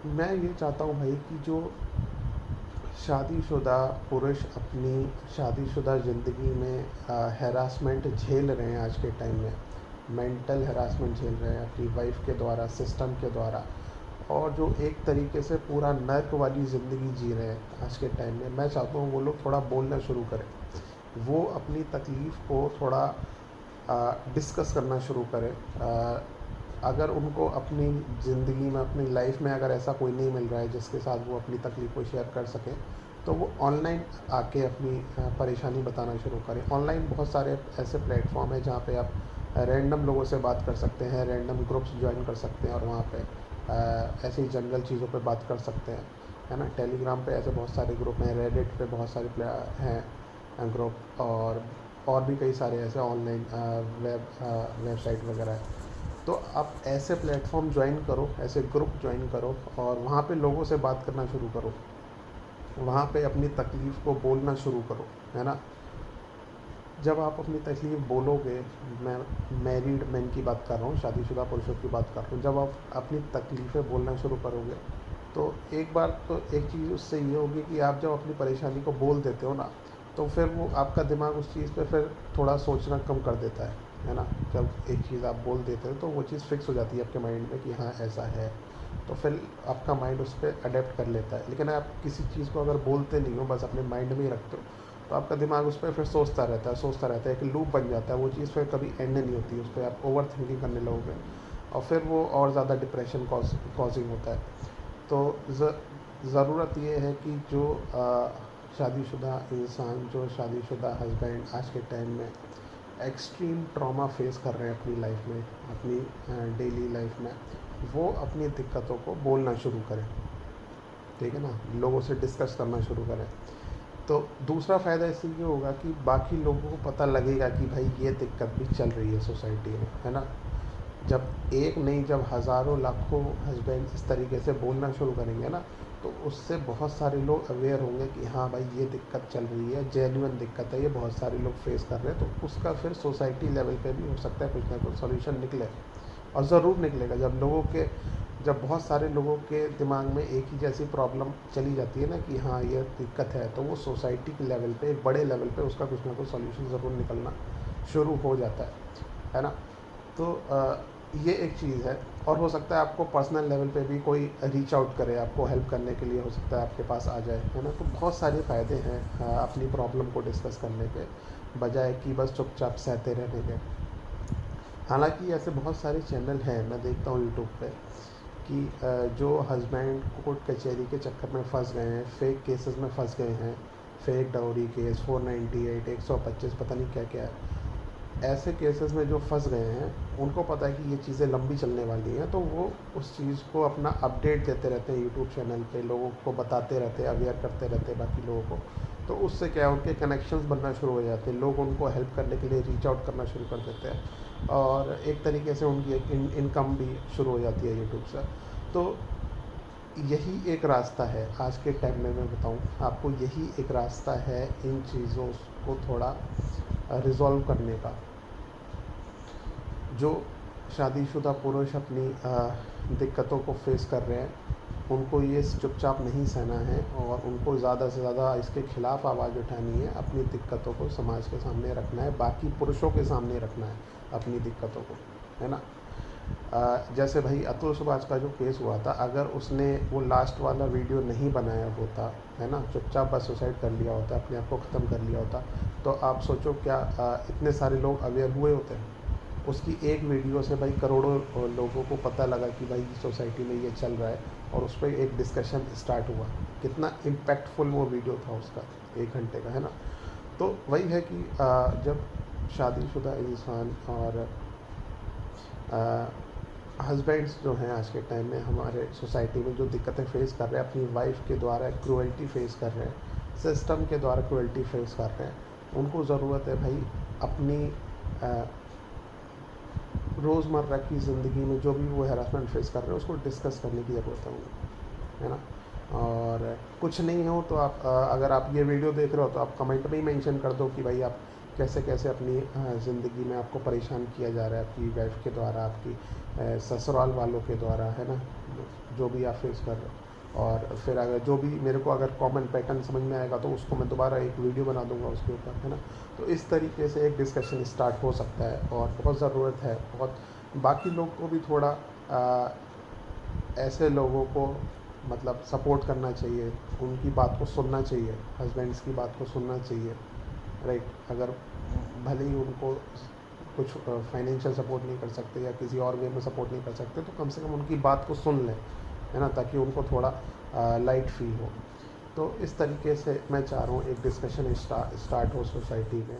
मैं ये चाहता हूँ भाई कि जो शादीशुदा पुरुष अपनी शादीशुदा ज़िंदगी में हैरासमेंट झेल रहे हैं आज के टाइम में, मेंटल हैरासमेंट झेल रहे हैं अपनी वाइफ के द्वारा, सिस्टम के द्वारा, और जो एक तरीके से पूरा नर्क वाली ज़िंदगी जी रहे हैं आज के टाइम में, मैं चाहता हूँ वो लोग थोड़ा बोलना शुरू करें। वो अपनी तकलीफ़ को थोड़ा डिस्कस करना शुरू करें। अगर उनको अपनी ज़िंदगी में, अपनी लाइफ में अगर ऐसा कोई नहीं मिल रहा है जिसके साथ वो अपनी तकलीफ़ को शेयर कर सकें, तो वो ऑनलाइन आके अपनी परेशानी बताना शुरू करें। ऑनलाइन बहुत सारे ऐसे प्लेटफॉर्म हैं जहाँ पे आप रैंडम लोगों से बात कर सकते हैं, रैंडम ग्रुप्स ज्वाइन कर सकते हैं और वहाँ पे ऐसी जनरल चीज़ों पे बात कर सकते हैं, है ना। टेलीग्राम पे ऐसे बहुत सारे ग्रुप हैं, रेडिट पे बहुत सारे हैं ग्रुप, और भी कई सारे ऐसे ऑनलाइन वेबसाइट वगैरह है। तो आप ऐसे प्लेटफॉर्म ज्वाइन करो, ऐसे ग्रुप ज्वाइन करो और वहाँ पे लोगों से बात करना शुरू करो, वहाँ पे अपनी तकलीफ़ को बोलना शुरू करो, है ना। जब आप अपनी तकलीफ़ बोलोगे, मैं मैरिड मैन की बात कर रहा हूँ, शादीशुदा पुरुषों की बात कर रहा हूँ, जब आप अपनी तकलीफ़ें बोलना शुरू करोगे तो एक बार तो एक चीज़ उससे ये होगी कि आप जब अपनी परेशानी को बोल देते हो ना, तो फिर वो आपका दिमाग उस चीज़ पे फिर थोड़ा सोचना कम कर देता है ना। जब एक चीज़ आप बोल देते हो तो वो चीज़ फिक्स हो जाती है आपके माइंड में कि हाँ ऐसा है, तो फिर आपका माइंड उस पर अडेप्ट कर लेता है। लेकिन आप किसी चीज़ को अगर बोलते नहीं हो, बस अपने माइंड में ही रखते हो, तो आपका दिमाग उस पर फिर सोचता रहता है, एक लूप बन जाता है, वो चीज़ फिर कभी एंड नहीं होती है, उस पर आप ओवर थिंकिंग करने लगोगे और फिर वो और ज़्यादा डिप्रेशन कॉजिंग होता है। तो ज़रूरत ये है कि जो शादीशुदा इंसान, जो शादीशुदा हस्बैंड आज के टाइम में एक्सट्रीम ट्रॉमा फेस कर रहे हैं अपनी लाइफ में, अपनी डेली लाइफ में, वो अपनी दिक्कतों को बोलना शुरू करें, ठीक है ना, लोगों से डिस्कस करना शुरू करें। तो दूसरा फ़ायदा इससे ये होगा कि बाकी लोगों को पता लगेगा कि भाई ये दिक्कत भी चल रही है सोसाइटी में, है ना। जब एक नहीं, जब हज़ारों लाखों हस्बैंड इस तरीके से बोलना शुरू करेंगे ना, तो उससे बहुत सारे लोग अवेयर होंगे कि हाँ भाई ये दिक्कत चल रही है, जेन्युइन दिक्कत है, ये बहुत सारे लोग फेस कर रहे हैं, तो उसका फिर सोसाइटी लेवल पे भी हो सकता है कुछ ना कुछ सॉल्यूशन निकले। और ज़रूर निकलेगा। जब बहुत सारे लोगों के दिमाग में एक ही जैसी प्रॉब्लम चली जाती है ना कि हाँ ये दिक्कत है, तो वो सोसाइटी के लेवल पे, एक बड़े लेवल पे उसका कुछ ना कुछ सॉल्यूशन ज़रूर निकलना शुरू हो जाता है ना। तो ये एक चीज़ है। और हो सकता है आपको पर्सनल लेवल पे भी कोई रीच आउट करे, आपको हेल्प करने के लिए, हो सकता है आपके पास आ जाए, है ना। तो बहुत सारे फ़ायदे हैं अपनी प्रॉब्लम को डिस्कस करने के, बजाय कि बस चुपचाप सहते रहने के। हालांकि ऐसे बहुत सारे चैनल हैं, मैं देखता हूँ यूट्यूब पे, कि जो हस्बैंड कोर्ट कचहरी के चक्कर में फंस गए हैं, फेक केसेस में फंस गए हैं, फेक डाउरी केस, 498, 125, पता नहीं क्या क्या है, ऐसे केसेस में जो फंस गए हैं, उनको पता है कि ये चीज़ें लंबी चलने वाली हैं, तो वो उस चीज़ को अपना अपडेट देते रहते हैं यूट्यूब चैनल पे, लोगों को बताते रहते हैं, अवेयर करते रहते हैं बाकी लोगों को। तो उससे क्या है, उनके कनेक्शंस बनना शुरू हो जाते हैं, लोग उनको हेल्प करने के लिए रीच आउट करना शुरू कर देते हैं, और एक तरीके से उनकी एक इनकम भी शुरू हो जाती है यूट्यूब से। तो यही एक रास्ता है आज के टाइम में, मैं बताऊं आपको, यही एक रास्ता है इन चीज़ों को थोड़ा रिज़ॉल्व करने का। जो शादीशुदा पुरुष अपनी दिक्कतों को फेस कर रहे हैं, उनको ये चुपचाप नहीं सहना है और उनको ज़्यादा से ज़्यादा इसके खिलाफ़ आवाज़ उठानी है, अपनी दिक्कतों को समाज के सामने रखना है, बाकी पुरुषों के सामने रखना है अपनी दिक्कतों को, है ना। जैसे भाई अतुल सुभाष का जो केस हुआ था, अगर उसने वो लास्ट वाला वीडियो नहीं बनाया होता, है ना, चुपचाप बस सुसाइड कर लिया होता, अपने आप को ख़त्म कर लिया होता, तो आप सोचो क्या इतने सारे लोग अवेयर हुए होते हैं। उसकी एक वीडियो से भाई करोड़ों लोगों को पता लगा कि भाई सोसाइटी में ये चल रहा है, और उस पर एक डिस्कशन स्टार्ट हुआ। कितना इम्पैक्टफुल वो वीडियो था उसका, 1 घंटे का, है ना। तो वही है कि जब शादीशुदा इंसान और हस्बैंड्स जो हैं आज के टाइम में हमारे सोसाइटी में जो दिक्कतें फेस कर रहे हैं, अपनी वाइफ के द्वारा क्रूअल्टी फेस कर रहे हैं, सिस्टम के द्वारा क्रूअल्टी फेस कर रहे हैं, उनको ज़रूरत है भाई अपनी रोज़मर्रा की ज़िंदगी में जो भी वो हैरेसमेंट फेस कर रहे हैं उसको डिस्कस करने की ज़रूरत है उनको, है ना। और कुछ नहीं हो तो आप अगर आप ये वीडियो देख रहे हो तो आप कमेंट में ही मेंशन कर दो कि भाई आप कैसे कैसे अपनी ज़िंदगी में आपको परेशान किया जा रहा है आपकी वाइफ के द्वारा, आपकी ससुराल वालों के द्वारा, है ना, जो भी आप फेस कर रहे हो। और फिर अगर जो भी मेरे को अगर कॉमन पैटर्न समझ में आएगा तो उसको मैं दोबारा एक वीडियो बना दूंगा उसके ऊपर, है ना। तो इस तरीके से एक डिस्कशन स्टार्ट हो सकता है और बहुत ज़रूरत है, बहुत बाकी लोग को भी थोड़ा ऐसे लोगों को मतलब सपोर्ट करना चाहिए, उनकी बात को सुनना चाहिए, हस्बैंड्स की बात को सुनना चाहिए, राइट। अगर भले ही उनको कुछ फाइनेंशियल सपोर्ट नहीं कर सकते या किसी और वे में सपोर्ट नहीं कर सकते तो कम से कम उनकी बात को सुन लें, है ना, ताकि उनको थोड़ा लाइट फील हो। तो इस तरीके से मैं चाह रहा हूँ एक डिस्कशन स्टार्ट हो सोसाइटी में।